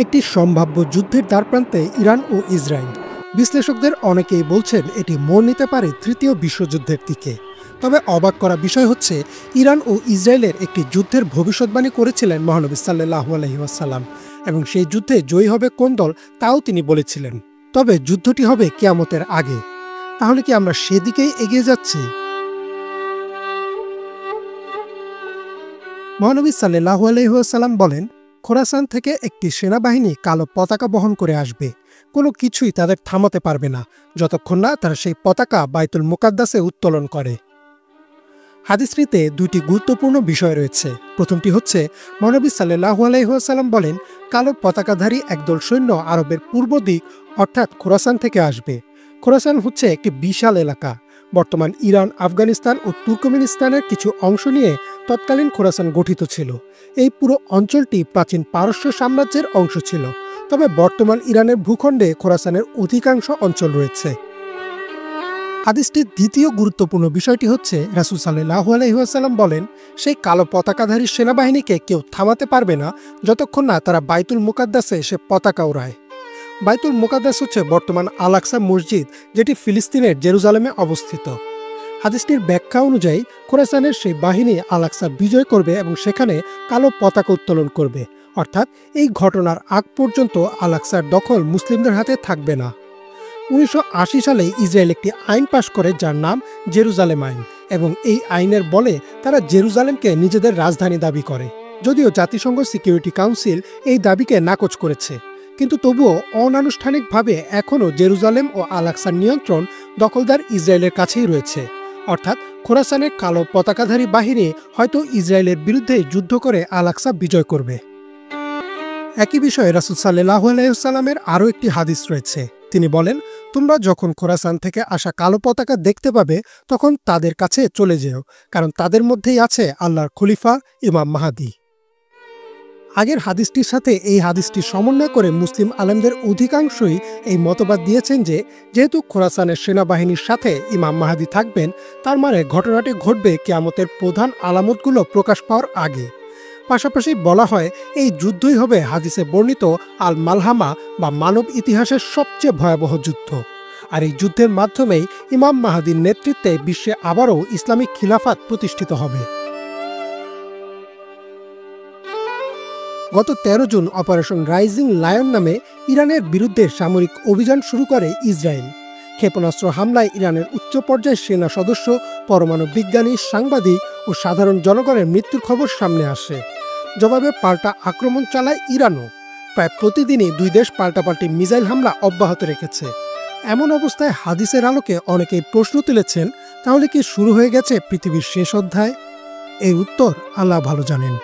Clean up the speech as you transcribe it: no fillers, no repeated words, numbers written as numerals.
একটি সম্ভাব্য যুদ্ধের দ্বারপ্রান্তে ইরান ও ইসরায়েল। বিশ্লেষকদের অনেকেই বলছেন এটি মোড় নিতে পারে তৃতীয় বিশ্বযুদ্ধের দিকে। তবে অবাক করা বিষয় হচ্ছে, ইরান ও ইসরায়েলের একটি যুদ্ধের ভবিষ্যৎবাণী করেছিলেন মহানবী সাল্লাল্লাহু আলাইহি ওয়াসাল্লাম, এবং সেই যুদ্ধে জয়ী হবে কোন দল তাও তিনি বলেছিলেন। তবে যুদ্ধটি হবে কিয়ামতের আগে। তাহলে কি আমরা সেদিকেই এগিয়ে যাচ্ছি? মহানবী সাল্লাল্লাহু আলাইহি ওয়াসাল্লাম বলেন, খোরাসান থেকে একটি সেনাবাহিনী কালো পতাকা বহন করে আসবে। কোনো কিছুই তাদের থামাতে পারবে না যতক্ষণ না তারা সেই পতাকা বাইতুল মুকাদ্দাসে উত্তোলন করে। হাদিসটিতে দুইটি গুরুত্বপূর্ণ বিষয় রয়েছে। প্রথমটি হচ্ছে, মহানবী সাল্লাল্লাহু আলাইহি ওয়াসাল্লাম বলেন, কালো পতাকাধারী একদল সৈন্য আরবের পূর্ব দিক অর্থাৎ খোরাসান থেকে আসবে। খোরাসান হচ্ছে একটি বিশাল এলাকা। বর্তমান ইরান, আফগানিস্তান ও তুর্কমেনিস্তানের কিছু অংশ নিয়ে তৎকালীন খোরাসান গঠিত ছিল। এই পুরো অঞ্চলটি প্রাচীন পারস্য সাম্রাজ্যের অংশ ছিল। তবে বর্তমান ইরানের ভূখণ্ডে খোরাসানের অধিকাংশ অঞ্চল রয়েছে। হাদিসটির দ্বিতীয় গুরুত্বপূর্ণ বিষয়টি হচ্ছে, রাসূল সাল্লাল্লাহু আলাইহি ওয়াসাল্লাম বলেন, সেই কালো পতাকাধারী সেনাবাহিনীকে কেউ থামাতে পারবে না যতক্ষণ না তারা বাইতুল মুকাদ্দাসে সে পতাকা ওড়ায়। বাইতুল মুকাদ্দাস হচ্ছে বর্তমান আল আকসা মসজিদ, যেটি ফিলিস্তিনের জেরুজালেমে অবস্থিত। হাদিসটির ব্যাখ্যা অনুযায়ী খোরাসানের সেই বাহিনী আল আকসা বিজয় করবে এবং সেখানে কালো পতাকা উত্তোলন করবে। অর্থাৎ এই ঘটনার আগ পর্যন্ত আল আকসার দখল মুসলিমদের হাতে থাকবে না। 1980 সালে ইসরায়েল একটি আইন পাশ করে যার নাম জেরুজালেম আইন, এবং এই আইনের বলে তারা জেরুজালেমকে নিজেদের রাজধানী দাবি করে। যদিও জাতিসংঘ সিকিউরিটি কাউন্সিল এই দাবিকে নাকচ করেছে, কিন্তু তবুও অনানুষ্ঠানিকভাবে এখনও জেরুজালেম ও আল আকসার নিয়ন্ত্রণ দখলদার ইসরায়েলের কাছেই রয়েছে। অর্থাৎ খোরাসানের কালো পতাকাধারী বাহিনী হয়তো ইসরায়েলের বিরুদ্ধে যুদ্ধ করে আল আকসা বিজয় করবে। একই বিষয়ে রাসূল সাল্লাল্লাহু আলাইহি ওয়াসাল্লামের আরও একটি হাদিস রয়েছে। তিনি বলেন, তোমরা যখন খোরাসান থেকে আসা কালো পতাকা দেখতে পাবে তখন তাদের কাছে চলে যেও, কারণ তাদের মধ্যেই আছে আল্লাহর খলিফা ইমাম মাহদী। আগের হাদিসটির সাথে এই হাদিসটি সমন্বয় করে মুসলিম আলেমদের অধিকাংশই এই মতবাদ দিয়েছেন যে, যেহেতু খোরাসানের সেনাবাহিনীর সাথে ইমাম মাহদী থাকবেন, তার মানে ঘটনাটি ঘটবে কিয়ামতের প্রধান আলামতগুলো প্রকাশ পাওয়ার আগে। পাশাপাশি বলা হয়, এই যুদ্ধই হবে হাদিসে বর্ণিত আল মালহামা বা মানব ইতিহাসের সবচেয়ে ভয়াবহ যুদ্ধ। আর এই যুদ্ধের মাধ্যমেই ইমাম মাহদীর নেতৃত্বে বিশ্বে আবারও ইসলামিক খিলাফাত প্রতিষ্ঠিত হবে। গত 13 জুন অপারেশন রাইজিং লায়ন নামে ইরানের বিরুদ্ধে সামরিক অভিযান শুরু করে ইসরায়েল। ক্ষেপণাস্ত্র হামলায় ইরানের উচ্চ পর্যায়ের সেনা সদস্য, পরমাণু বিজ্ঞানী, সাংবাদিক ও সাধারণ জনগণের মৃত্যুর খবর সামনে আসে। জবাবে পাল্টা আক্রমণ চালায় ইরানও। প্রায় প্রতিদিনই দুই দেশ পাল্টাপাল্টি মিসাইল হামলা অব্যাহত রেখেছে। এমন অবস্থায় হাদিসের আলোকে অনেকেই প্রশ্ন তুলেছেন, তাহলে কি শুরু হয়ে গেছে পৃথিবীর শেষ অধ্যায়? এর উত্তর আল্লাহ ভালো জানেন।